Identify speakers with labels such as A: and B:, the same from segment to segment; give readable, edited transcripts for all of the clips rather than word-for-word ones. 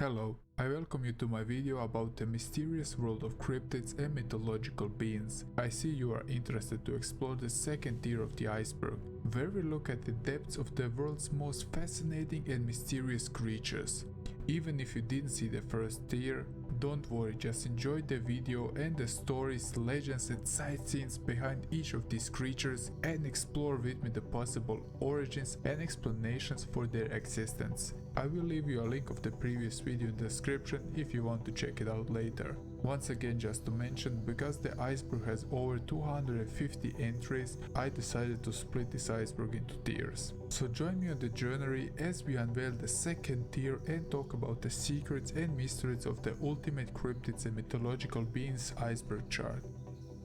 A: Hello, I welcome you to my video about the mysterious world of cryptids and mythological beings. I see you are interested to explore the second tier of the iceberg, where we look at the depths of the world's most fascinating and mysterious creatures. Even if you didn't see the first tier, don't worry, just enjoy the video and the stories, legends and sight scenes behind each of these creatures and explore with me the possible origins and explanations for their existence. I will leave you a link of the previous video in the description if you want to check it out later. Once again, just to mention, because the iceberg has over 250 entries, I decided to split this iceberg into tiers. So join me on the journey as we unveil the second tier and talk about the secrets and mysteries of the ultimate cryptids and mythological beings iceberg chart.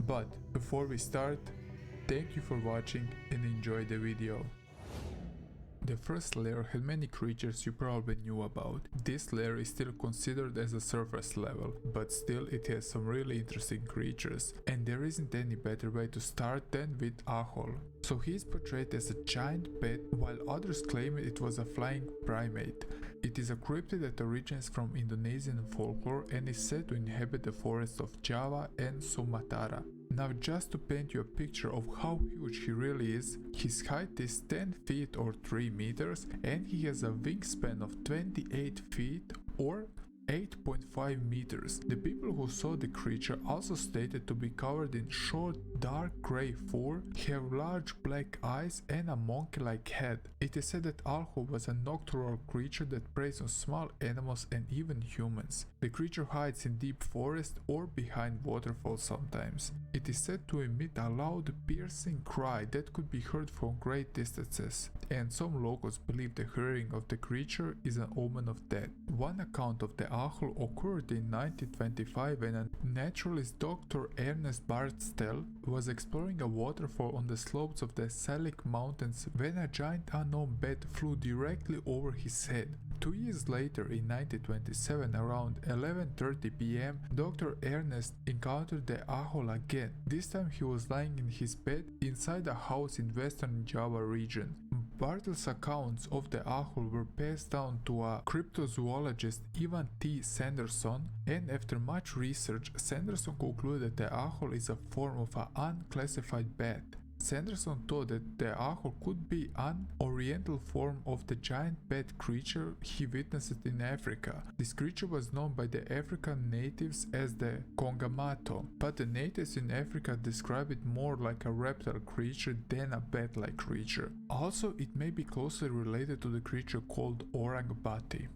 A: But before we start, thank you for watching and enjoy the video. The first layer had many creatures you probably knew about. This layer is still considered as a surface level, but still it has some really interesting creatures, and there isn't any better way to start than with Ahool. So he is portrayed as a giant bat, while others claim it was a flying primate. It is a cryptid that originates from Indonesian folklore and is said to inhabit the forests of Java and Sumatra. Now, just to paint you a picture of how huge he really is, his height is 10 feet or 3 meters and he has a wingspan of 28 feet or 8.5 meters. The people who saw the creature also stated to be covered in short dark grey fur, have large black eyes and a monkey-like head. It is said that Ahool was a nocturnal creature that preys on small animals and even humans. The creature hides in deep forest or behind waterfalls sometimes. It is said to emit a loud piercing cry that could be heard from great distances, and some locals believe the hearing of the creature is an omen of death. One account of the Ahool occurred in 1925 when a naturalist Dr. Ernest Bartstel was exploring a waterfall on the slopes of the Salic Mountains when a giant unknown bat flew directly over his head. 2 years later, in 1927, around 11:30 p.m, Dr. Ernest encountered the Ahool again. This time he was lying in his bed inside a house in western Java region. Bartel's accounts of the Ahool were passed down to a cryptozoologist, Ivan T. Sanderson, and after much research, Sanderson concluded that the Ahool is a form of an unclassified bat. Sanderson thought that the Ahool could be an oriental form of the giant bat creature he witnessed in Africa. This creature was known by the African natives as the Kongamato, but the natives in Africa describe it more like a reptile creature than a bat-like creature. Also, it may be closely related to the creature called Orang-Bati.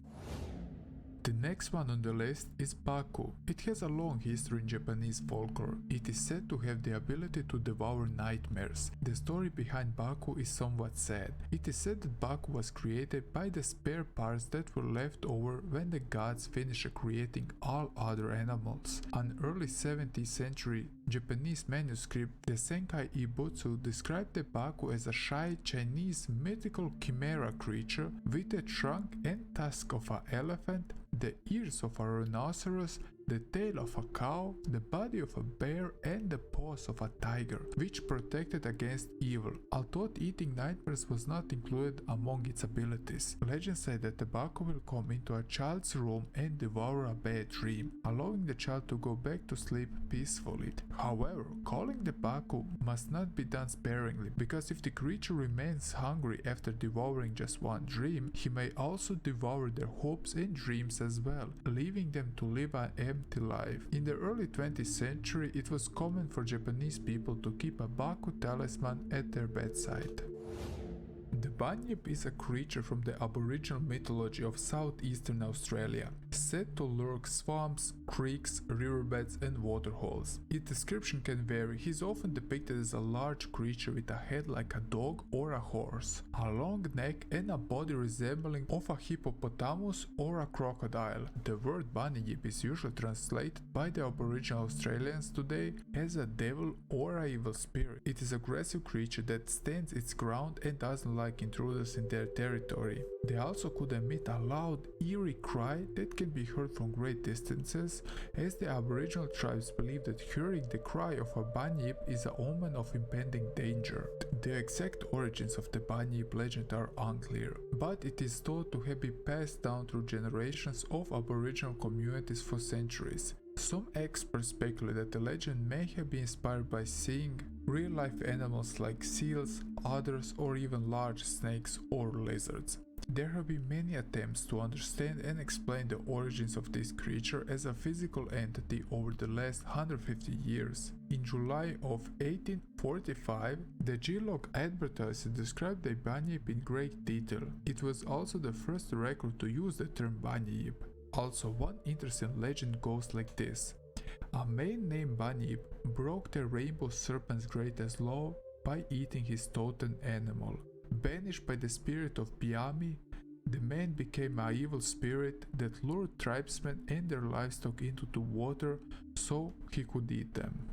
A: The next one on the list is Baku. It has a long history in Japanese folklore. It is said to have the ability to devour nightmares. The story behind Baku is somewhat sad. It is said that Baku was created by the spare parts that were left over when the gods finished creating all other animals. An early 17th century Japanese manuscript, the Senkai Ibutsu, described the Baku as a shy Chinese mythical chimera creature with the trunk and tusk of an elephant, the ears of a rhinoceros, the tail of a cow, the body of a bear and the paws of a tiger, which protected against evil, although eating nightmares was not included among its abilities. Legend said that the Baku will come into a child's room and devour a bad dream, allowing the child to go back to sleep peacefully. However, calling the Baku must not be done sparingly, because if the creature remains hungry after devouring just one dream, he may also devour their hopes and dreams as well, leaving them to live an empty life. In the early 20th century, it was common for Japanese people to keep a Baku talisman at their bedside. The Bunyip is a creature from the Aboriginal mythology of southeastern Australia, said to lurk swamps, creeks, riverbeds and waterholes. Its description can vary. He is often depicted as a large creature with a head like a dog or a horse, a long neck and a body resembling of a hippopotamus or a crocodile. The word Bunyip is usually translated by the Aboriginal Australians today as a devil or an evil spirit. It is an aggressive creature that stands its ground and doesn't like like intruders in their territory. They also could emit a loud, eerie cry that can be heard from great distances, as the Aboriginal tribes believe that hearing the cry of a Bunyip is an omen of impending danger. The exact origins of the Bunyip legend are unclear, but it is thought to have been passed down through generations of Aboriginal communities for centuries. Some experts speculate that the legend may have been inspired by seeing real-life animals like seals, otters, or even large snakes or lizards. There have been many attempts to understand and explain the origins of this creature as a physical entity over the last 150 years. In July of 1845, the Geolog advertiser described the Bunyip in great detail. It was also the first record to use the term Bunyip. Also, one interesting legend goes like this. A man named Bunyip broke the rainbow serpent's greatest law by eating his totem animal. Banished by the spirit of Biami, the man became an evil spirit that lured tribesmen and their livestock into the water so he could eat them.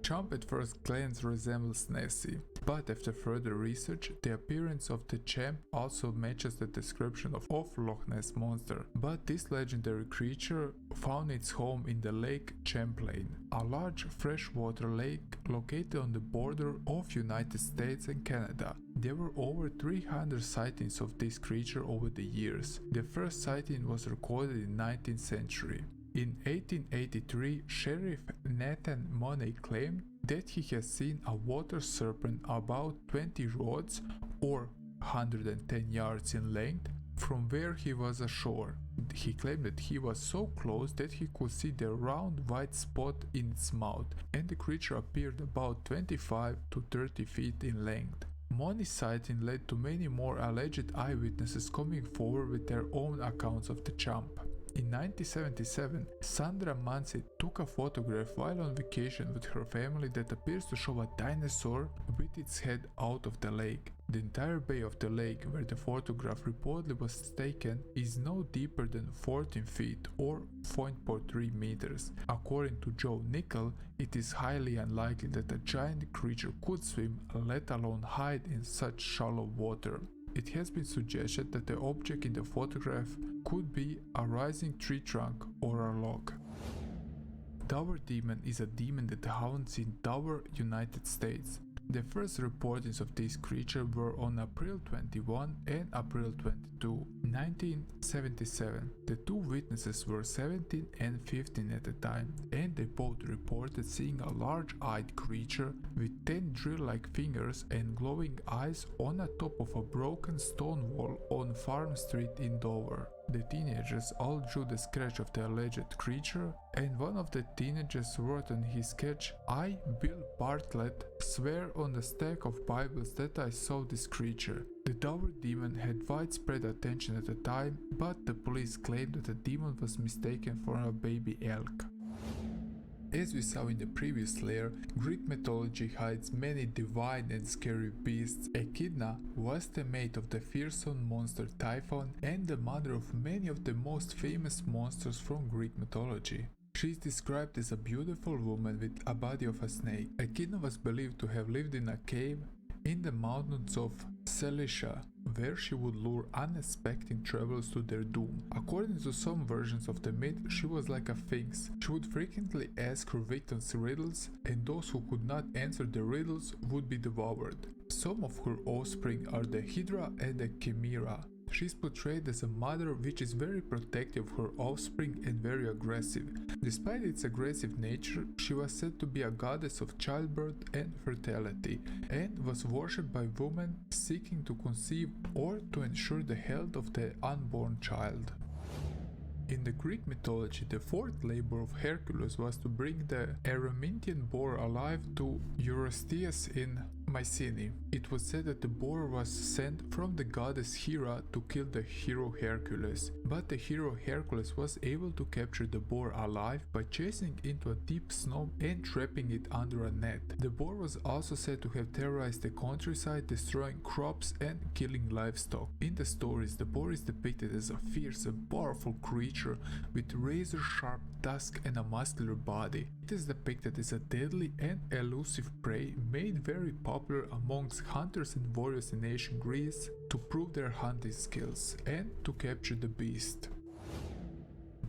A: Champ at first glance resembles Nessie, but after further research, the appearance of the champ also matches the description of Loch Ness Monster. But this legendary creature found its home in the Lake Champlain, a large freshwater lake located on the border of United States and Canada. There were over 300 sightings of this creature over the years. The first sighting was recorded in the 19th century. In 1883, Sheriff Nathan Mooney claimed that he has seen a water serpent about 20 rods or 110 yards in length from where he was ashore. He claimed that he was so close that he could see the round white spot in its mouth, and the creature appeared about 25 to 30 feet in length. Mooney's sighting led to many more alleged eyewitnesses coming forward with their own accounts of the champ. In 1977, Sandra Mansi took a photograph while on vacation with her family that appears to show a dinosaur with its head out of the lake. The entire bay of the lake where the photograph reportedly was taken is no deeper than 14 feet or 0.3 meters. According to Joe Nickel, it is highly unlikely that a giant creature could swim, let alone hide in such shallow water. It has been suggested that the object in the photograph could be a rising tree trunk or a log. Dower Demon is a demon that haunts in Dover, United States. The first reportings of this creature were on April 21 and April 22, 1977. The two witnesses were 17 and 15 at the time, and they both reported seeing a large-eyed creature with 10 drill-like fingers and glowing eyes on the top of a broken stone wall on Farm Street in Dover. The teenagers all drew the sketch of the alleged creature, and one of the teenagers wrote on his sketch, "I, Bill Bartlett, swear on the stack of Bibles that I saw this creature." The Dover demon had widespread attention at the time, but the police claimed that the demon was mistaken for a baby elk. As we saw in the previous layer, Greek mythology hides many divine and scary beasts. Echidna was the mate of the fearsome monster Typhon and the mother of many of the most famous monsters from Greek mythology. She is described as a beautiful woman with a body of a snake. Echidna was believed to have lived in a cave in the mountains of Cilicia, where she would lure unsuspecting travelers to their doom. According to some versions of the myth, she was like a sphinx. She would frequently ask her victims riddles, and those who could not answer the riddles would be devoured. Some of her offspring are the Hydra and the Chimera. She is portrayed as a mother which is very protective of her offspring and very aggressive. Despite its aggressive nature, she was said to be a goddess of childbirth and fertility, and was worshipped by women seeking to conceive or to ensure the health of the unborn child. In the Greek mythology, the fourth labor of Hercules was to bring the Erymanthian Boar alive to Eurystheus in Mycenae. It was said that the boar was sent from the goddess Hera to kill the hero Hercules, but the hero Hercules was able to capture the boar alive by chasing it into a deep snow and trapping it under a net. The boar was also said to have terrorized the countryside, destroying crops and killing livestock. In the stories, the boar is depicted as a fierce and powerful creature with razor-sharp tusk and a muscular body. It is depicted as a deadly and elusive prey made very popular popular amongst hunters and warriors in ancient Greece to prove their hunting skills and to capture the beast.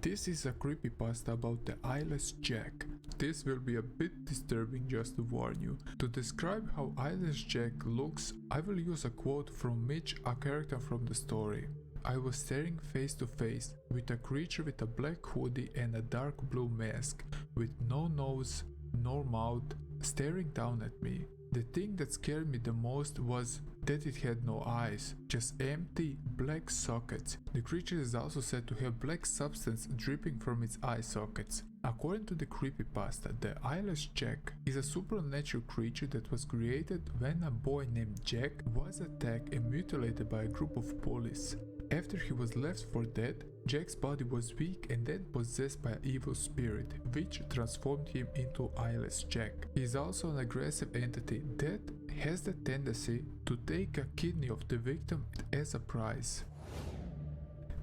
A: This is a creepypasta about the Eyeless Jack. This will be a bit disturbing, just to warn you. To describe how Eyeless Jack looks, I will use a quote from Mitch, a character from the story. I was staring face to face with a creature with a black hoodie and a dark blue mask, with no nose, no mouth, staring down at me. The thing that scared me the most was that it had no eyes, just empty black sockets. The creature is also said to have black substance dripping from its eye sockets. According to the creepypasta, the Eyeless Jack is a supernatural creature that was created when a boy named Jack was attacked and mutilated by a group of bullies. After he was left for dead, Jack's body was weak and then possessed by an evil spirit, which transformed him into Eyeless Jack. He is also an aggressive entity that has the tendency to take a kidney of the victim as a prize.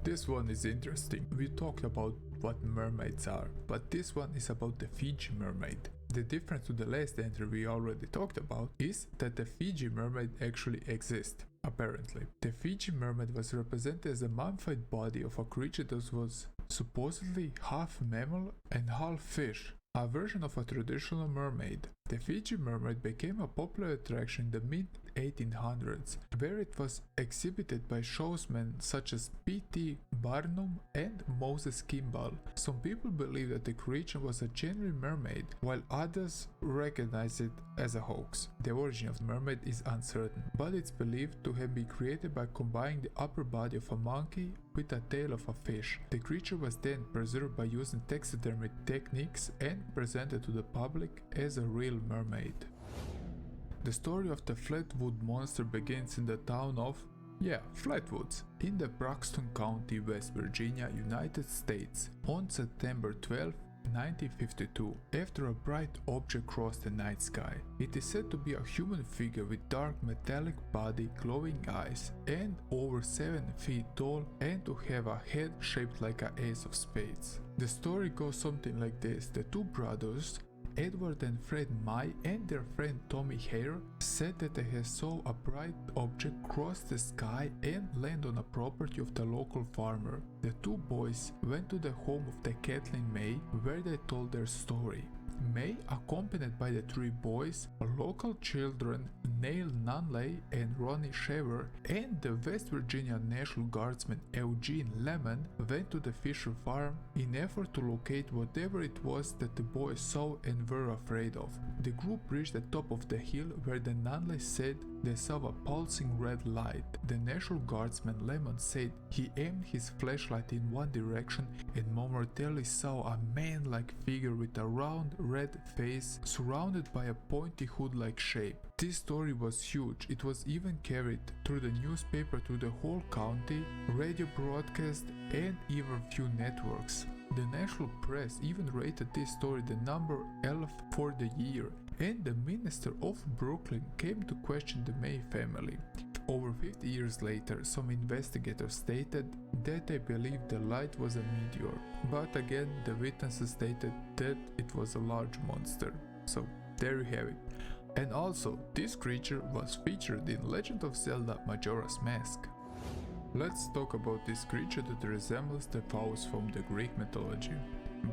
A: This one is interesting. We talked about what mermaids are, but this one is about the Fiji Mermaid. The difference to the last entry we already talked about is that the Fiji Mermaid actually exists. Apparently, the Fiji Mermaid was represented as a mummified body of a creature that was supposedly half mammal and half fish, a version of a traditional mermaid. The Fiji Mermaid became a popular attraction in the mid-1800s, where it was exhibited by showsmen such as P.T. Barnum and Moses Kimball. Some people believe that the creature was a genuine mermaid, while others recognize it as a hoax. The origin of the mermaid is uncertain, but it's believed to have been created by combining the upper body of a monkey with a tail of a fish. The creature was then preserved by using taxidermy techniques and presented to the public as a real mermaid. The story of the Flatwoods Monster begins in the town of, Flatwoods, in the Braxton County, West Virginia, United States, on September 12, 1952, after a bright object crossed the night sky. It is said to be a human figure with dark metallic body, glowing eyes, and over 7 feet tall, and to have a head shaped like an ace of spades. The story goes something like this. The two brothers, Edward and Fred May, and their friend Tommy Hare, said that they had saw a bright object cross the sky and land on a property of the local farmer. The two boys went to the home of the Kathleen May, where they told their story. May, accompanied by the three boys, local children Neil Nunley and Ronnie Shaver, and the West Virginia National Guardsman Eugene Lemon, went to the Fisher farm in effort to locate whatever it was that the boys saw and were afraid of. The group reached the top of the hill, where the Nunley said they saw a pulsing red light. The National Guardsman Lemon said he aimed his flashlight in one direction and momentarily saw a man-like figure with a round red face surrounded by a pointy hood-like shape. This story was huge. It was even carried through the newspaper to the whole county, radio broadcast, and even few networks. The national press even rated this story the number 11 for the year, and the minister of Brooklyn came to question the May family. Over 50 years later, some investigators stated that they believed the light was a meteor, but again the witnesses stated that it was a large monster. So there you have it. And also, this creature was featured in Legend of Zelda Majora's Mask. Let's talk about this creature that resembles the foes from the Greek mythology.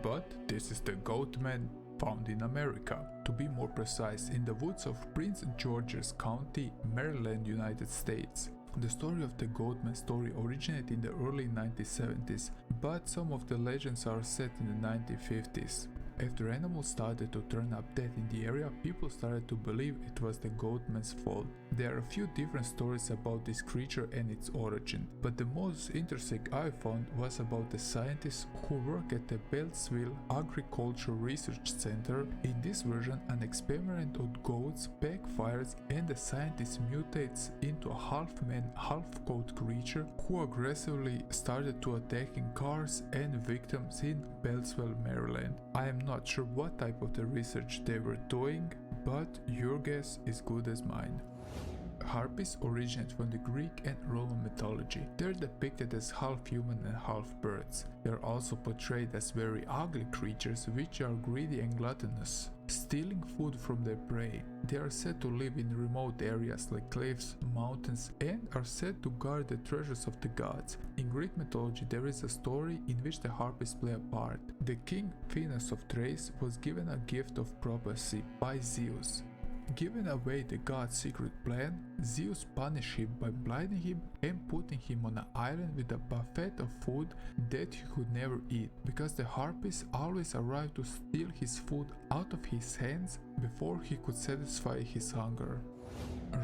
A: But this is the Goatman, found in America. To be more precise, in the woods of Prince George's County, Maryland, United States. The story of the Goatman story originated in the early 1970s, but some of the legends are set in the 1950s. After animals started to turn up dead in the area, people started to believe it was the Goatman's fault. There are a few different stories about this creature and its origin, but the most interesting I found was about the scientists who work at the Beltsville Agricultural Research Center. In this version, an experiment on goats backfires and the scientist mutates into a half-man, half-goat creature who aggressively started to attacking cars and victims in Beltsville, Maryland. I am not sure what type of the research they were doing, but your guess is good as mine. Harpies originate from the Greek and Roman mythology. They're depicted as half human and half birds. They're also portrayed as very ugly creatures which are greedy and gluttonous, stealing food from their prey. They are said to live in remote areas like cliffs, mountains, and are said to guard the treasures of the gods. In Greek mythology there is a story in which the Harpies play a part. The king Phineus of Thrace was given a gift of prophecy by Zeus. Giving away the god's secret plan, Zeus punished him by blinding him and putting him on an island with a buffet of food that he could never eat, because the Harpies always arrived to steal his food out of his hands before he could satisfy his hunger.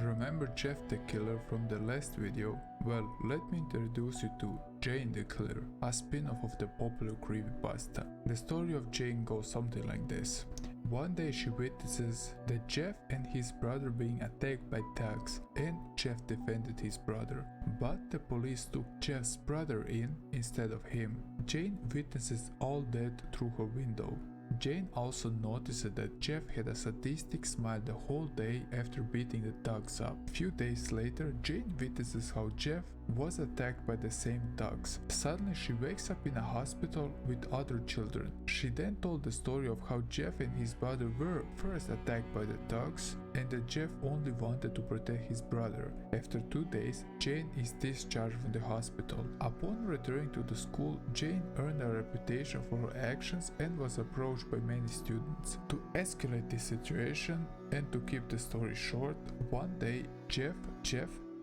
A: Remember Jeff the Killer from the last video? Well, let me introduce you to Jane the Killer, a spin-off of the popular creepypasta. The story of Jane goes something like this. One day she witnesses that Jeff and his brother being attacked by thugs, and Jeff defended his brother, but the police took Jeff's brother in instead of him. Jane witnesses all that through her window. Jane also noticed that Jeff had a sadistic smile the whole day after beating the thugs up. A few days later, Jane witnesses how Jeff was attacked by the same thugs. Suddenly she wakes up in a hospital with other children. She then told the story of how Jeff and his brother were first attacked by the thugs and that Jeff only wanted to protect his brother. After 2 days, Jane is discharged from the hospital. Upon returning to the school, Jane earned a reputation for her actions and was approached by many students. To escalate this situation and to keep the story short, one day Jeff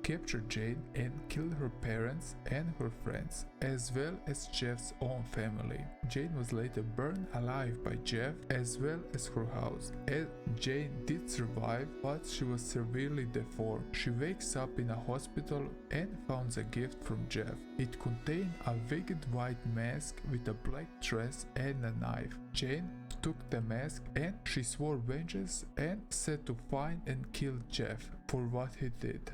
A: captured Jane and killed her parents and her friends, as well as Jeff's own family. Jane was later burned alive by Jeff, as well as her house. As Jane did survive, but she was severely deformed. She wakes up in a hospital and finds a gift from Jeff. It contained a wicked white mask with a black dress and a knife. Jane took the mask and she swore vengeance and set to find and kill Jeff for what he did.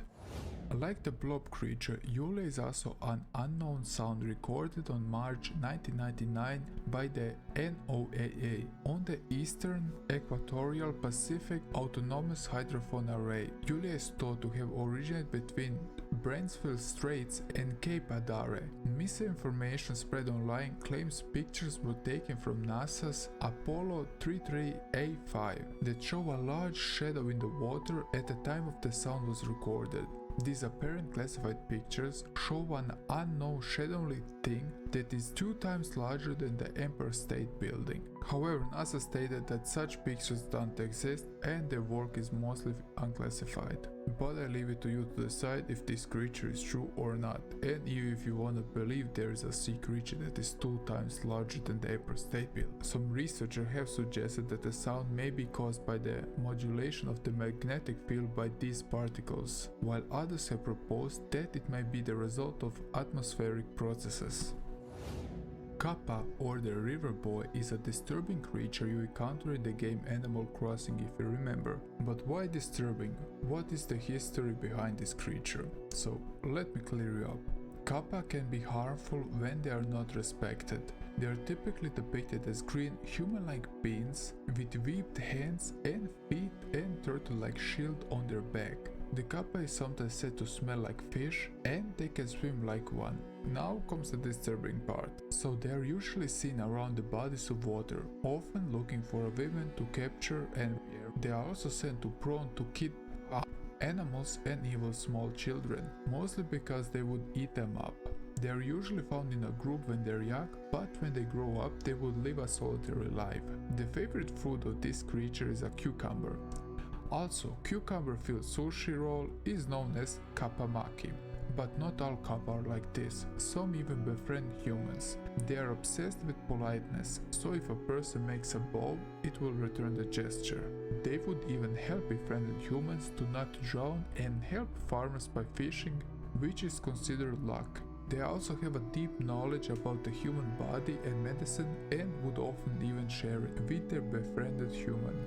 A: Like the blob creature, Yule is also an unknown sound recorded on March 1999 by the NOAA on the Eastern Equatorial Pacific Autonomous Hydrophone Array. Yule is thought to have originated between Bransfield Straits and Cape Adare. Misinformation spread online claims pictures were taken from NASA's Apollo 33A5 that show a large shadow in the water at the time of the sound was recorded. These apparent classified pictures show an unknown shadowy thing that is 2 times larger than the Empire State Building. However, NASA stated that such pictures don't exist and their work is mostly unclassified. But I leave it to you to decide if this creature is true or not, and even if you wanna believe there is a sea creature that is 2 times larger than the Empire State Building. Some researchers have suggested that the sound may be caused by the modulation of the magnetic field by these particles, while others have proposed that it might be the result of atmospheric processes. Kappa, or the river boy, is a disturbing creature you encounter in the game Animal Crossing if you remember. But why disturbing? What is the history behind this creature? So let me clear you up. Kappa can be harmful when they are not respected. They are typically depicted as green human-like beings with webbed hands and feet and turtle-like shield on their back. The Kappa is sometimes said to smell like fish and they can swim like one. Now comes the disturbing part. So they are usually seen around the bodies of water, often looking for a woman to capture and rear. They are also said to prone to kidnap animals and even small children, mostly because they would eat them up. They are usually found in a group when they're young, but when they grow up they would live a solitary life. The favorite food of this creature is a cucumber. Also, cucumber-filled sushi roll is known as kappamaki. But not all kappa are like this, some even befriend humans. They are obsessed with politeness, so if a person makes a bow, it will return the gesture. They would even help befriended humans to not drown and help farmers by fishing, which is considered luck. They also have a deep knowledge about the human body and medicine and would often even share it with their befriended human.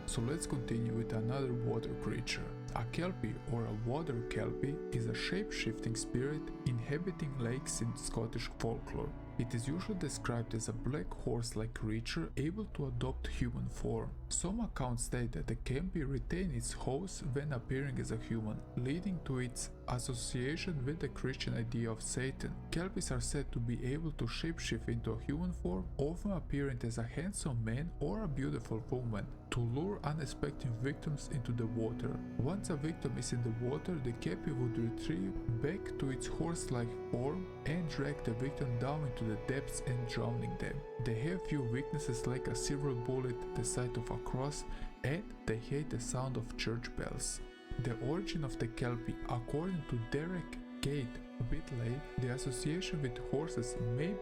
A: So let's continue with another water creature. A Kelpie, or a water Kelpie, is a shape-shifting spirit inhabiting lakes in Scottish folklore. It is usually described as a black horse-like creature able to adopt human form. Some accounts state that the Kelpie retained its host when appearing as a human, leading to its association with the Christian idea of Satan. Kelpies are said to be able to shapeshift into a human form, often appearing as a handsome man or a beautiful woman, to lure unexpected victims into the water. Once a victim is in the water, the Kelpie would retrieve back to its horse-like form and drag the victim down into the depths and drowning them. They have few weaknesses like a silver bullet, the sight of a cross, and they hate the sound of church bells. The origin of the Kelpie, according to Derek Gate Whitley, the association with horses may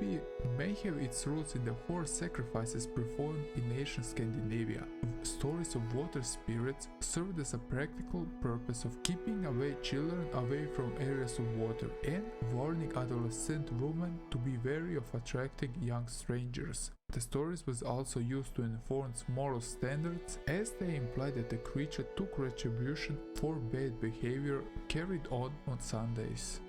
A: have its roots in the horse sacrifices performed in ancient Scandinavia. Stories of water spirits served as a practical purpose of keeping away children away from areas of water and warning adolescent women to be wary of attracting young strangers. The stories was also used to enforce moral standards, as they implied that the creature took retribution for bad behavior carried on Sundays.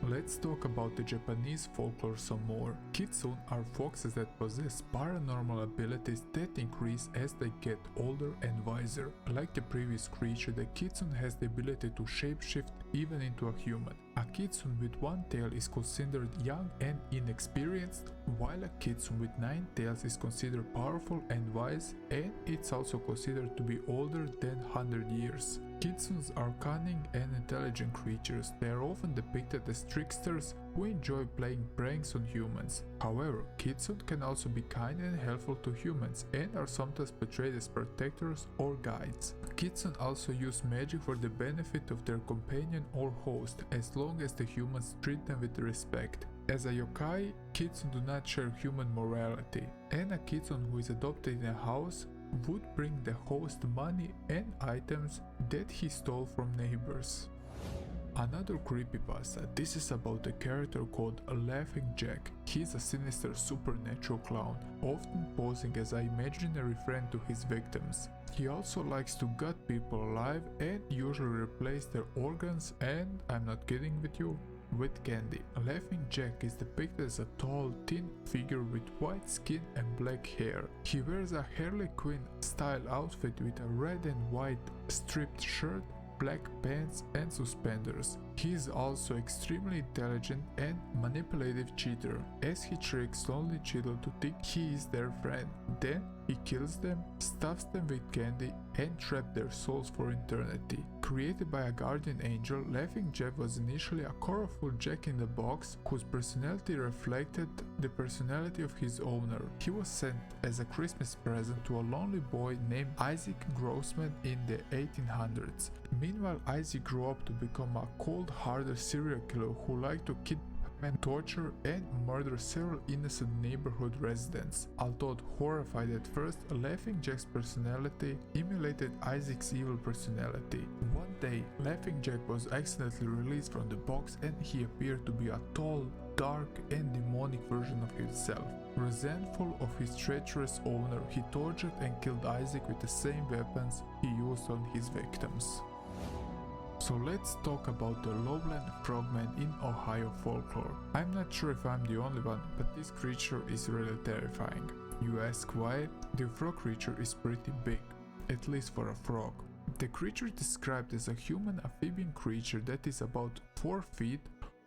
A: Let's talk about the Japanese folklore some more. Kitsune are foxes that possess paranormal abilities that increase as they get older and wiser. Like the previous creature, the Kitsune has the ability to shapeshift even into a human. A Kitsune with one tail is considered young and inexperienced, while a Kitsune with 9 tails is considered powerful and wise, and it's also considered to be older than 100 years. Kitsunes are cunning and intelligent creatures. They are often depicted as tricksters who enjoy playing pranks on humans. However, Kitsune can also be kind and helpful to humans and are sometimes portrayed as protectors or guides. Kitsune also use magic for the benefit of their companion or host, as long as the humans treat them with respect. As a yokai, Kitsune do not share human morality, and a Kitsune who is adopted in a house would bring the host money and items that he stole from neighbors. Another creepypasta, this is about a character called Laughing Jack. He is a sinister supernatural clown, often posing as an imaginary friend to his victims. He also likes to gut people alive and usually replace their organs, and I'm not kidding with you, with candy. Laughing Jack is depicted as a tall, thin figure with white skin and black hair. He wears a Harley Quinn style outfit with a red and white striped shirt, black pants and suspenders. He is also extremely intelligent and manipulative cheater, as he tricks lonely children to think he is their friend. Then he kills them, stuffs them with candy and traps their souls for eternity. Created by a guardian angel, Laughing Jack was initially a colorful Jack-in-the-Box whose personality reflected the personality of his owner. He was sent as a Christmas present to a lonely boy named Isaac Grossman in the 1800s. Meanwhile, Isaac grew up to become a cold-hearted serial killer who liked to kidnap and torture and murder several innocent neighborhood residents. Although horrified at first, Laughing Jack's personality emulated Isaac's evil personality. One day, Laughing Jack was accidentally released from the box and he appeared to be a tall, dark and demonic version of himself. Resentful of his treacherous owner, he tortured and killed Isaac with the same weapons he used on his victims. So let's talk about the Loveland Frogman in Ohio folklore. I'm not sure if I'm the only one, but this creature is really terrifying. You ask why? The frog creature is pretty big, at least for a frog. The creature is described as a human amphibian creature that is about 4 feet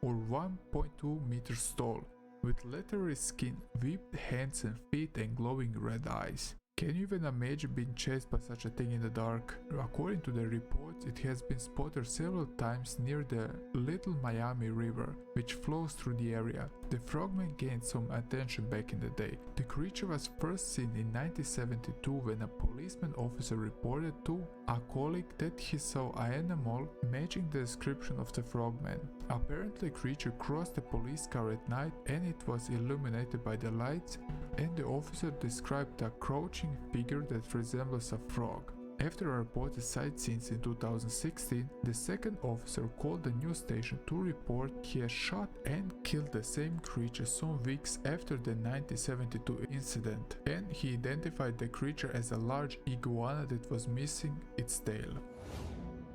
A: or 1.2 meters tall, with leathery skin, webbed hands and feet and glowing red eyes. Can you even imagine being chased by such a thing in the dark? According to the reports, it has been spotted several times near the Little Miami River, which flows through the area. The frogman gained some attention back in the day. The creature was first seen in 1972 when a policeman officer reported to a colleague that he saw an animal matching the description of the frogman. Apparently, the creature crossed the police car at night and it was illuminated by the lights, and the officer described a crouching figure that resembles a frog. After a reported sightseeing in 2016, the second officer called the news station to report he had shot and killed the same creature some weeks after the 1972 incident, and he identified the creature as a large iguana that was missing its tail.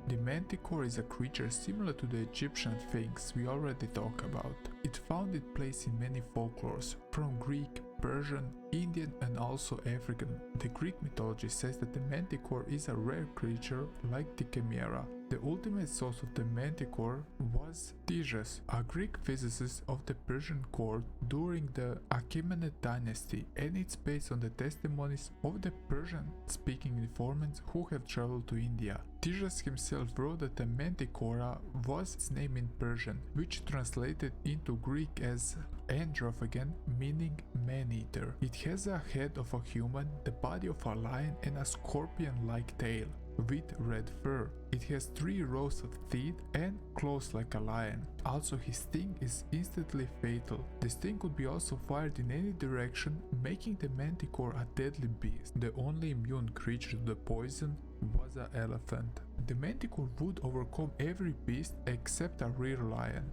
A: The Manticore is a creature similar to the Egyptian Sphinx we already talked about. It found its place in many folklores, from Greek, Persian, Indian and also African. The Greek mythology says that the Manticore is a rare creature like the Chimera. The ultimate source of the Manticore was Theseus, a Greek physicist of the Persian court during the Achaemenid dynasty, and it's based on the testimonies of the Persian-speaking informants who have traveled to India. Theseus himself wrote that the Manticore was its name in Persian, which translated into Greek as Androphagan, meaning man-eater. It has a head of a human, the body of a lion and a scorpion-like tail with red fur. It has 3 rows of teeth and claws like a lion. Also, his sting is instantly fatal. The sting could be also fired in any direction, making the Manticore a deadly beast. The only immune creature to the poison was an elephant. The Manticore would overcome every beast except a real lion.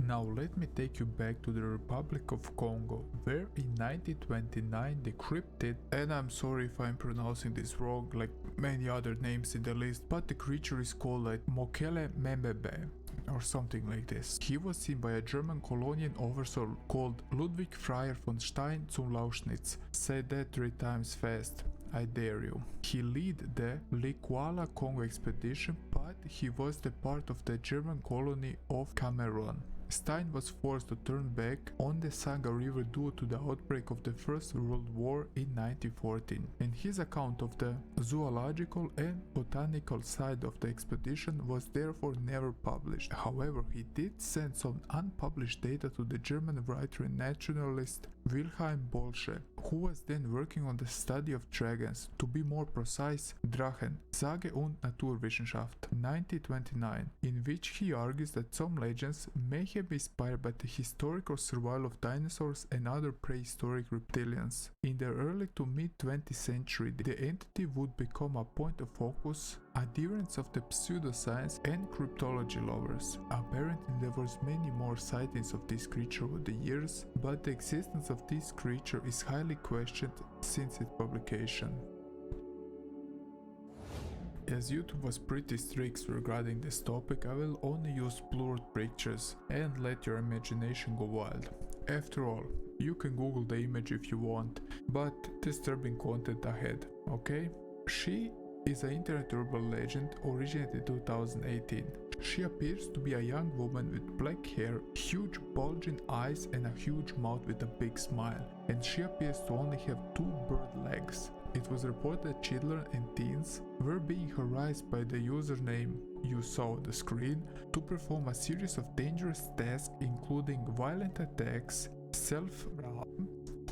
A: Now let me take you back to the Republic of Congo, where in 1929 the cryptid, and I'm sorry if I'm pronouncing this wrong like many other names in the list, but the creature is called like Mokele-Mbembe or something like this. He was seen by a German colonial officer called Ludwig Freier von Stein zum Lauschnitz. Say that 3 times fast. I dare you. He led the Likwala Congo expedition, but he was the part of the German colony of Cameroon. Stein was forced to turn back on the Sanga River due to the outbreak of the First World War in 1914, and his account of the zoological and botanical side of the expedition was therefore never published. However, he did send some unpublished data to the German writer and naturalist Wilhelm Bolsche, who was then working on the study of dragons, to be more precise, Drachen, Sage und Naturwissenschaft, 1929, in which he argues that some legends may have been inspired by the historical survival of dinosaurs and other prehistoric reptilians. In the early to mid-20th century, the entity would become a point of focus, adherents of the pseudoscience and cryptology lovers. Apparently there was many more sightings of this creature over the years, but the existence of this creature is highly questioned since its publication. As YouTube was pretty strict regarding this topic, I will only use blurred pictures and let your imagination go wild. After all, you can Google the image if you want, but disturbing content ahead, okay? She is an internet urban legend originated in 2018. She appears to be a young woman with black hair, huge bulging eyes and a huge mouth with a big smile, and she appears to only have 2 bird legs. It was reported that children and teens were being harassed by the username you saw on the screen to perform a series of dangerous tasks including violent attacks, self-harm,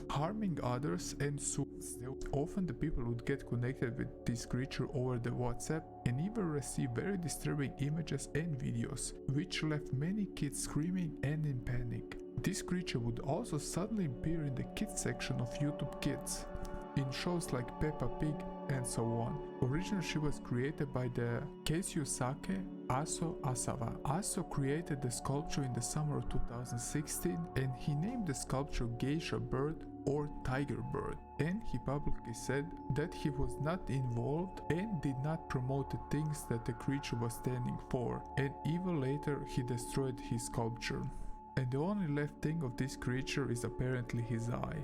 A: harming others and suicide. Often the people would get connected with this creature over the WhatsApp and even receive very disturbing images and videos, which left many kids screaming and in panic. This creature would also suddenly appear in the kids section of YouTube Kids, in shows like Peppa Pig and so on. Originally she was created by the Keisuke Aso Asawa. Aso created the sculpture in the summer of 2016 and he named the sculpture Geisha Bird or Tiger Bird, and he publicly said that he was not involved and did not promote the things that the creature was standing for, and even later he destroyed his sculpture. And the only left thing of this creature is apparently his eye.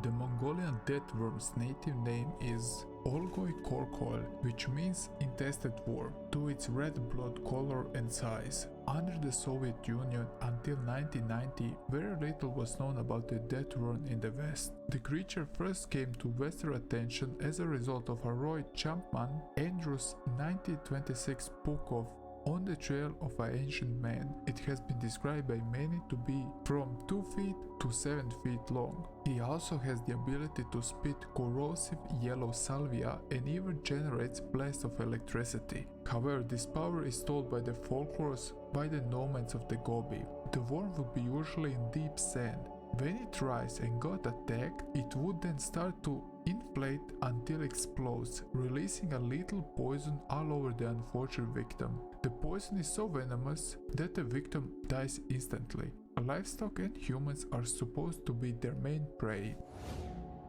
A: The Mongolian deathworm's native name is Olgoy-Korkoil, which means infested worm, to its red blood color and size. Under the Soviet Union until 1990, very little was known about the deathworm in the West. The creature first came to Western attention as a result of a Roy Chapman Andrews 1926 book of On the Trail of an Ancient Man. It has been described by many to be from 2 feet to 7 feet long. He also has the ability to spit corrosive yellow salvia and even generates blasts of electricity. However, this power is told by the folklores by the nomads of the Gobi. The worm would be usually in deep sand. When it rise and got attacked, it would then start to inflate until it explodes, releasing a little poison all over the unfortunate victim. The poison is so venomous that the victim dies instantly. Livestock and humans are supposed to be their main prey.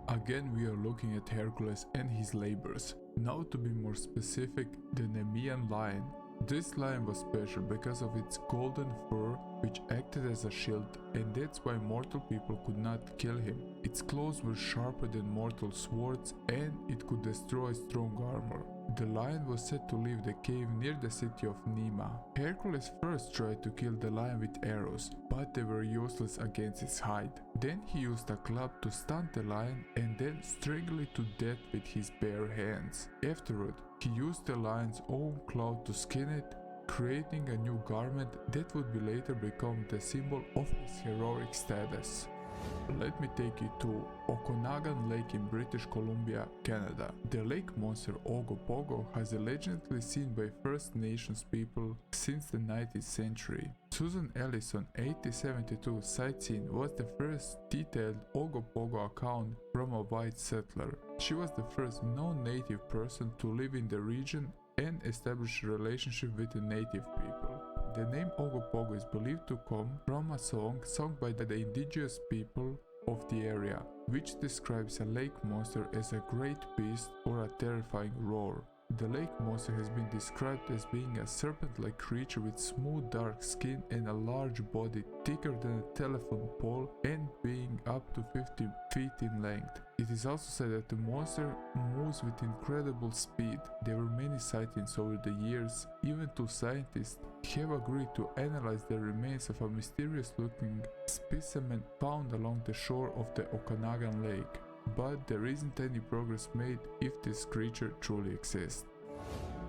A: Again we are looking at Hercules and his labors. Now to be more specific, the Nemean Lion. This lion was special because of its golden fur, which acted as a shield, and that's why mortal people could not kill him. Its claws were sharper than mortal swords, and it could destroy strong armor. The lion was said to leave the cave near the city of Nema. Hercules first tried to kill the lion with arrows, but they were useless against its hide. Then he used a club to stun the lion and then strangle it to death with his bare hands. Afterward, he used the lion's own claw to skin it, creating a new garment that would be later become the symbol of his heroic status. Let me take you to Okanagan Lake in British Columbia, Canada. The lake monster Ogopogo has allegedly seen by First Nations people since the 19th century. Susan Ellison 1872 sightseeing was the first detailed Ogopogo account from a white settler. She was the first non-native person to live in the region and establish a relationship with the native people. The name Ogopogo is believed to come from a song sung by the indigenous people of the area, which describes a lake monster as a great beast or a terrifying roar. The lake monster has been described as being a serpent-like creature with smooth dark skin and a large body thicker than a telephone pole and being up to 50 feet in length. It is also said that the monster moves with incredible speed. There were many sightings over the years, even two scientists have agreed to analyze the remains of a mysterious-looking specimen found along the shore of the Okanagan Lake. But there isn't any progress made if this creature truly exists.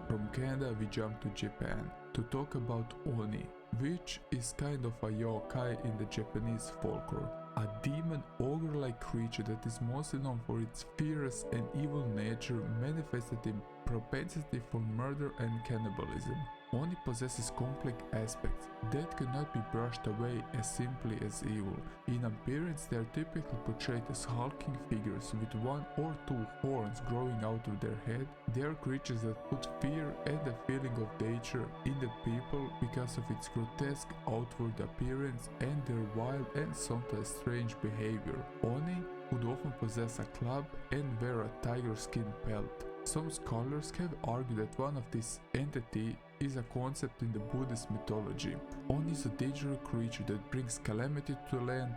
A: From Canada we jump to Japan to talk about Oni, which is kind of a yokai in the Japanese folklore. A demon ogre-like creature that is mostly known for its fierce and evil nature, manifested in propensity for murder and cannibalism. Oni possesses complex aspects that cannot be brushed away as simply as evil. In appearance, they are typically portrayed as hulking figures with one or two horns growing out of their head. They are creatures that put fear and a feeling of danger in the people because of its grotesque outward appearance and their wild and sometimes strange behavior. Oni would often possess a club and wear a tiger skin pelt. Some scholars have argued that one of these entities is a concept in the Buddhist mythology. Oni is a dangerous creature that brings calamity to the land,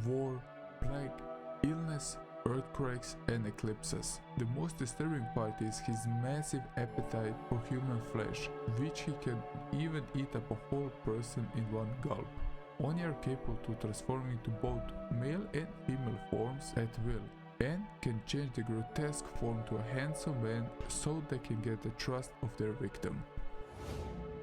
A: war, plague, illness, earthquakes and eclipses. The most disturbing part is his massive appetite for human flesh, which he can even eat up a whole person in one gulp. Oni are capable to transform into both male and female forms at will, and can change the grotesque form to a handsome man so they can get the trust of their victim.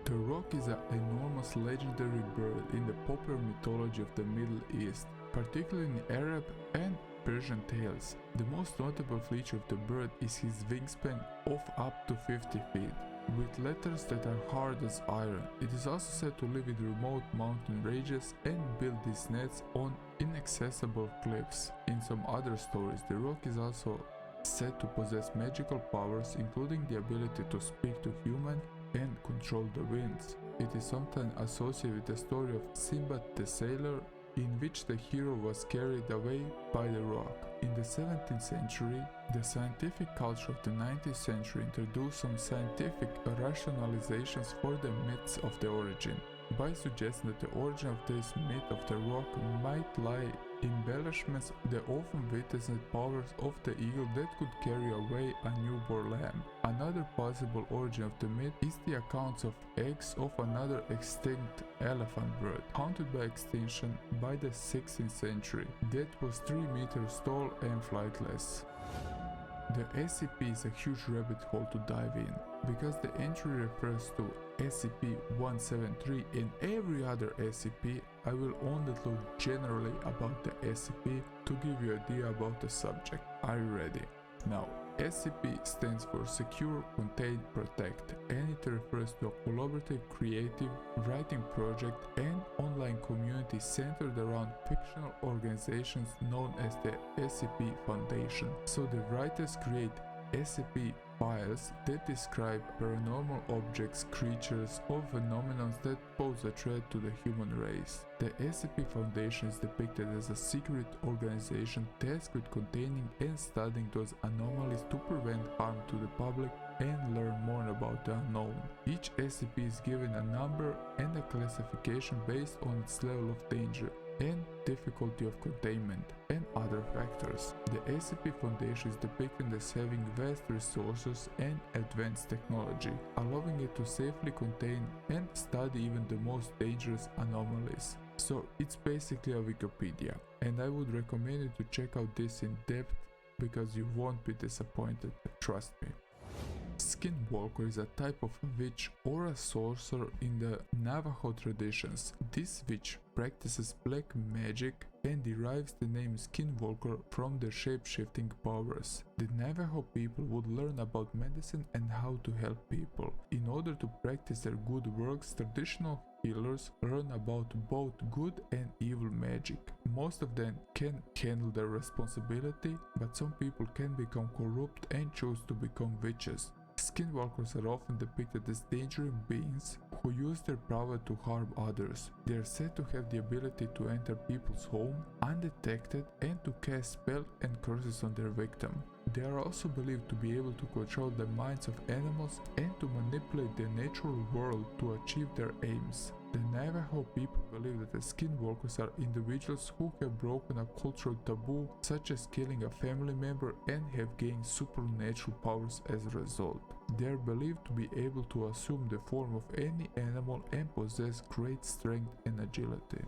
A: The roc is an enormous legendary bird in the popular mythology of the Middle East, particularly in Arab and Persian tales. The most notable feature of the bird is his wingspan of up to 50 feet, with letters that are hard as iron. It is also said to live in remote mountain ranges and build its nets on inaccessible cliffs. In some other stories, the roc is also said to possess magical powers, including the ability to speak to humans and control the winds. It is sometimes associated with the story of Sinbad the Sailor, in which the hero was carried away by the roc. In the 17th century, the scientific culture of the 19th century introduced some scientific rationalizations for the myths of the origin, by suggesting that the origin of this myth of the roc might lie in embellishments the often witnessed powers of the eagle that could carry away a newborn lamb. Another possible origin of the myth is the accounts of eggs of another extinct elephant bird, haunted by extinction by the 16th century, that was 3 meters tall and flightless. The SCP is a huge rabbit hole to dive in, because the entry refers to SCP-173 and every other SCP. I will only talk generally about the SCP to give you an idea about the subject. Are you ready? Now, SCP stands for Secure, Contain, Protect, and it refers to a collaborative creative writing project and online community centered around fictional organizations known as the SCP Foundation. So the writers create SCP files that describe paranormal objects, creatures, or phenomena that pose a threat to the human race. The SCP Foundation is depicted as a secret organization tasked with containing and studying those anomalies to prevent harm to the public and learn more about the unknown. Each SCP is given a number and a classification based on its level of danger and difficulty of containment, and other factors. The SCP Foundation is depicted as having vast resources and advanced technology, allowing it to safely contain and study even the most dangerous anomalies. So it's basically a Wikipedia, and I would recommend you to check out this in depth because you won't be disappointed, trust me. Skinwalker is a type of a witch or a sorcerer in the Navajo traditions. This witch practices black magic and derives the name Skinwalker from their shape-shifting powers. The Navajo people would learn about medicine and how to help people. In order to practice their good works, traditional healers learn about both good and evil magic. Most of them can handle their responsibility, but some people can become corrupt and choose to become witches. Skinwalkers are often depicted as dangerous beings who use their power to harm others. They are said to have the ability to enter people's home undetected and to cast spells and curses on their victim. They are also believed to be able to control the minds of animals and to manipulate the natural world to achieve their aims. The Navajo people believe that the skinwalkers are individuals who have broken a cultural taboo, such as killing a family member, and have gained supernatural powers as a result. They are believed to be able to assume the form of any animal and possess great strength and agility.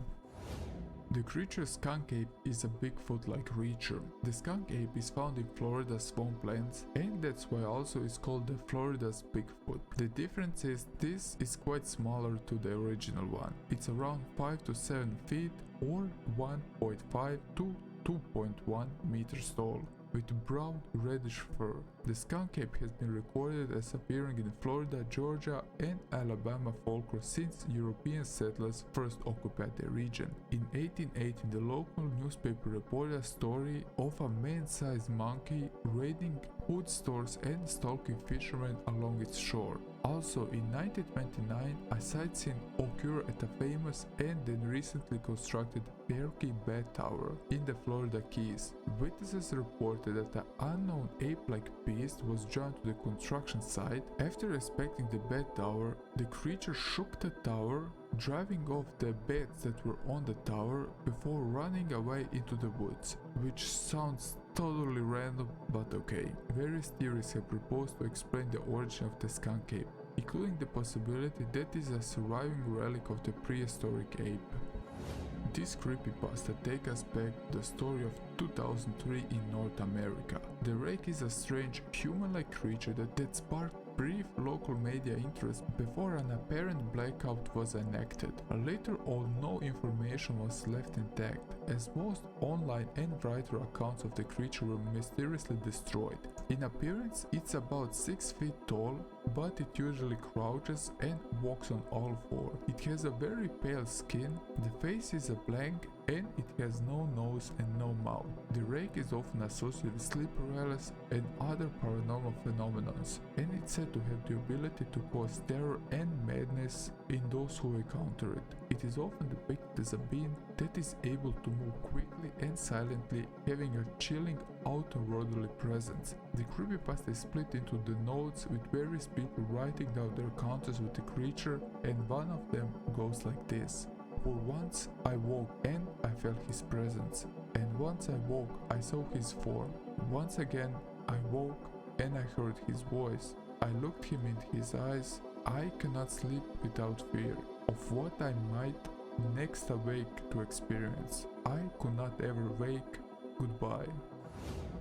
A: The creature Skunk Ape is a Bigfoot-like creature. The skunk ape is found in Florida's swamplands, and that's why also it's called the Florida's Bigfoot. The difference is this is quite smaller to the original one. It's around 5 to 7 feet or 1.5 to 2.1 meters tall, with brown reddish fur. The skunk ape has been recorded as appearing in Florida, Georgia, and Alabama folklore since European settlers first occupied the region. In 1880, the local newspaper reported a story of a man-sized monkey raiding food stores and stalking fishermen along its shore. Also, in 1929, a sightseeing occurred at a famous and then recently constructed Perky Bat Tower in the Florida Keys. Witnesses reported that the unknown ape-like beast was drawn to the construction site. After inspecting the bat tower, the creature shook the tower, driving off the bats that were on the tower before running away into the woods, which sounds totally random, but okay. Various theories have proposed to explain the origin of the skunk ape, including the possibility that it is a surviving relic of the prehistoric ape. This creepypasta takes us back to the story of 2003 in North America. The Rake is a strange, human-like creature that sparked brief local media interest before an apparent blackout was enacted. Later on, no information was left intact, as most online and writer accounts of the creature were mysteriously destroyed. In appearance, it's about 6 feet tall, but it usually crouches and walks on all fours. It has a very pale skin, the face is a blank, and it has no nose and no mouth. The Rake is often associated with sleep paralysis and other paranormal phenomena, and it's said to have the ability to cause terror and madness in those who encounter it. It is often depicted as a being that is able to move quickly and silently, having a chilling outerworldly presence. The creepypasta is split into the notes, with various people writing down their encounters with the creature, and one of them goes like this. For once I woke and I felt his presence, and once I woke I saw his form. Once again I woke and I heard his voice. I looked him in his eyes. I cannot sleep without fear of what I might next awake to experience. I could not ever wake. Goodbye.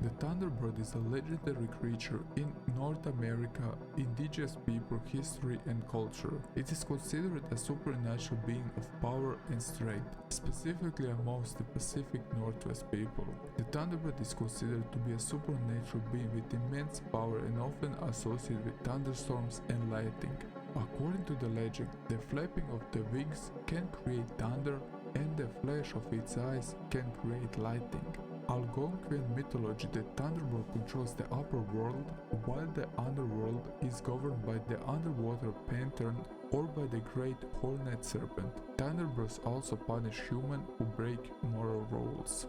A: The Thunderbird is a legendary creature in North America, indigenous people, history and culture. It is considered a supernatural being of power and strength, specifically amongst the Pacific Northwest people. The Thunderbird is considered to be a supernatural being with immense power and often associated with thunderstorms and lightning. According to the legend, the flapping of the wings can create thunder and the flash of its eyes can create lightning. Algonquian mythology, the Thunderbolt controls the upper world, while the underworld is governed by the underwater pantheon or by the great horned serpent. Thunderbirds also punish humans who break moral rules.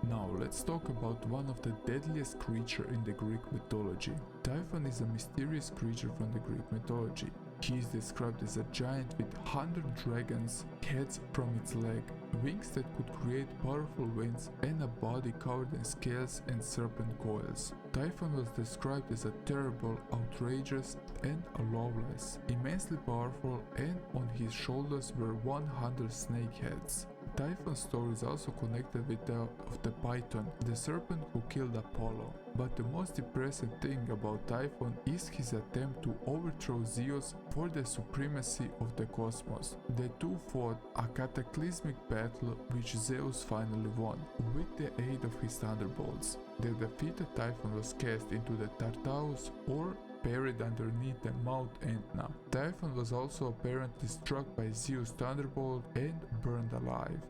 A: Now let's talk about one of the deadliest creatures in the Greek mythology. Typhon is a mysterious creature from the Greek mythology. He is described as a giant with 100 dragons' heads from its leg, wings that could create powerful winds, and a body covered in scales and serpent coils. Typhon was described as a terrible, outrageous, and lawless, immensely powerful, and on his shoulders were 100 snake heads. Typhon's story is also connected with that of the Python, the serpent who killed Apollo. But the most depressing thing about Typhon is his attempt to overthrow Zeus for the supremacy of the cosmos. The two fought a cataclysmic battle which Zeus finally won, with the aid of his thunderbolts. The defeated Typhon was cast into the Tartarus or buried underneath the Mount Etna. Typhon was also apparently struck by Zeus' thunderbolt and burned alive.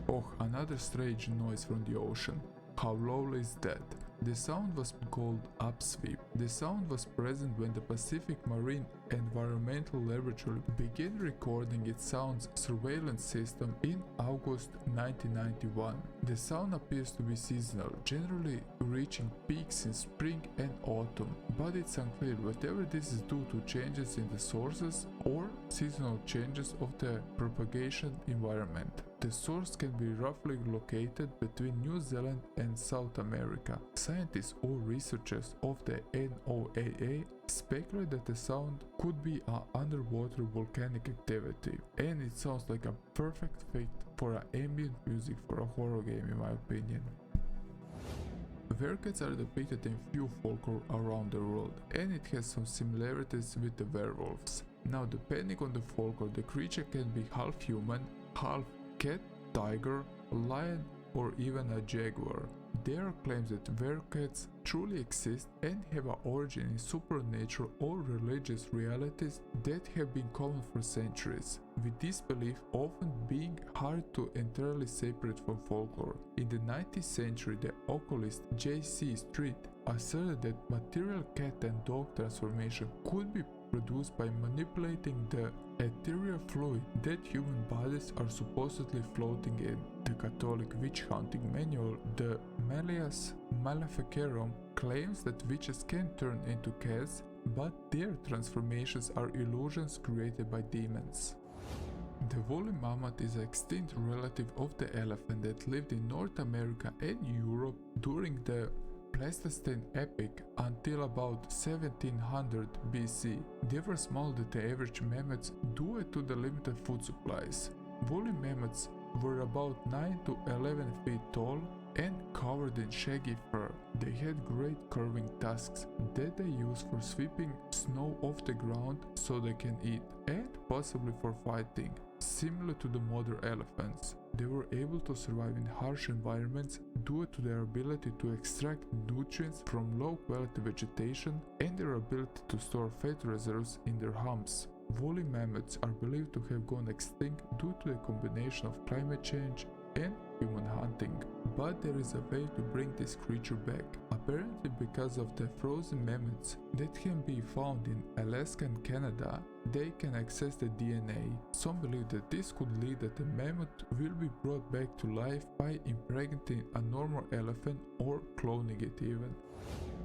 A: Oh, another strange noise from the ocean. How lovely is that? The sound was called upsweep. The sound was present when the Pacific Marine Environmental Laboratory began recording its sounds surveillance system in August 1991. The sound appears to be seasonal, generally reaching peaks in spring and autumn, but it's unclear whether this is due to changes in the sources or seasonal changes of the propagation environment. The source can be roughly located between New Zealand and South America. Scientists or researchers of the NOAA speculate that the sound could be an underwater volcanic activity, and it sounds like a perfect fit for an ambient music for a horror game in my opinion. Werewolves are depicted in few folklore around the world, and it has some similarities with the werewolves. Now, depending on the folklore, the creature can be half human, half cat, tiger, lion, or even a jaguar. There are claims that werewolves truly exist and have an origin in supernatural or religious realities that have been common for centuries, with this belief often being hard to entirely separate from folklore. In the 19th century, the occultist J.C. Street asserted that material cat and dog transformation could be produced by manipulating the ethereal fluid that human bodies are supposedly floating in. The Catholic witch hunting manual, the Malleus Maleficarum, claims that witches can turn into cats, but their transformations are illusions created by demons. The woolly mammoth is an extinct relative of the elephant that lived in North America and Europe during the Pleistocene epoch until about 1700 BC. They were smaller than the average mammoths due to the limited food supplies. Woolly mammoths were about 9 to 11 feet tall and covered in shaggy fur. They had great curving tusks that they used for sweeping snow off the ground so they can eat, and possibly for fighting. Similar to the modern elephants, they were able to survive in harsh environments due to their ability to extract nutrients from low-quality vegetation and their ability to store fat reserves in their humps. Woolly mammoths are believed to have gone extinct due to the combination of climate change and human hunting, but there is a way to bring this creature back. Apparently, because of the frozen mammoths that can be found in Alaska and Canada, they can access the DNA. Some believe that this could lead that the mammoth will be brought back to life by impregnating a normal elephant or cloning it even.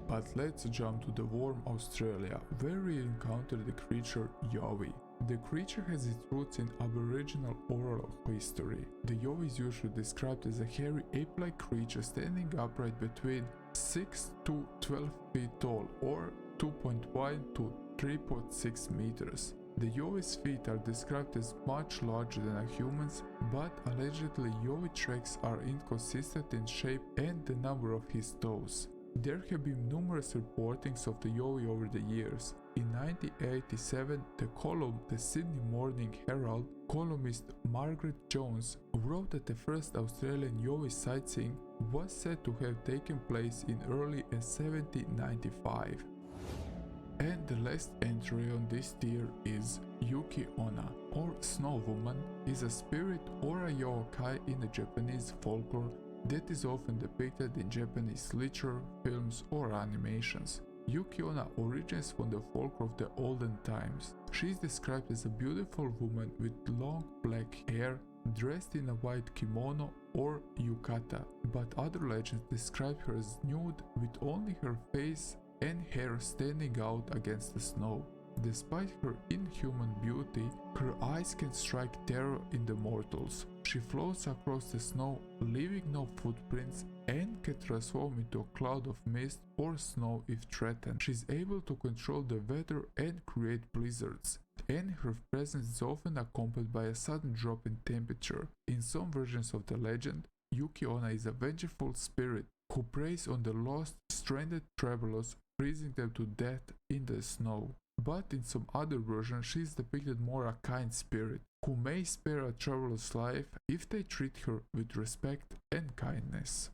A: But let's jump to the warm Australia, where we encounter the creature Yowie. The creature has its roots in Aboriginal oral history. The Yowie is usually described as a hairy ape-like creature standing upright between 6 to 12 feet tall or 2.1 to 3.6 meters. The Yowie's feet are described as much larger than a human's, but allegedly Yowie tracks are inconsistent in shape and the number of his toes. There have been numerous reportings of the Yowie over the years. In 1987, the column The Sydney Morning Herald columnist Margaret Jones wrote that the first Australian Yowie sightseeing was said to have taken place in early 1795. And the last entry on this tier is Yuki-onna, or Snow Woman, is a spirit or a yokai in the Japanese folklore that is often depicted in Japanese literature, films or animations. Yuki-onna originates from the folklore of the olden times. She is described as a beautiful woman with long black hair, dressed in a white kimono or yukata, but other legends describe her as nude with only her face and hair standing out against the snow. Despite her inhuman beauty, her eyes can strike terror in the mortals. She floats across the snow, leaving no footprints, and can transform into a cloud of mist or snow if threatened. She is able to control the weather and create blizzards, and her presence is often accompanied by a sudden drop in temperature. In some versions of the legend, Yuki-onna is a vengeful spirit who preys on the lost, stranded travelers, freezing them to death in the snow. But in some other versions, she is depicted more a kind spirit, who may spare a traveler's life if they treat her with respect and kindness.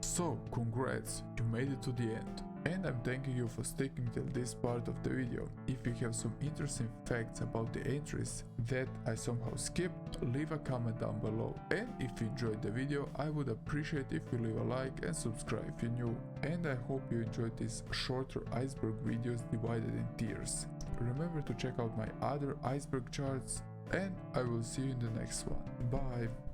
A: So, congrats, you made it to the end. And I'm thanking you for sticking till this part of the video. If you have some interesting facts about the entries that I somehow skipped, leave a comment down below. And if you enjoyed the video, I would appreciate if you leave a like and subscribe if you're new. And I hope you enjoyed these shorter iceberg videos divided in tiers. Remember to check out my other iceberg charts, and I will see you in the next one. Bye!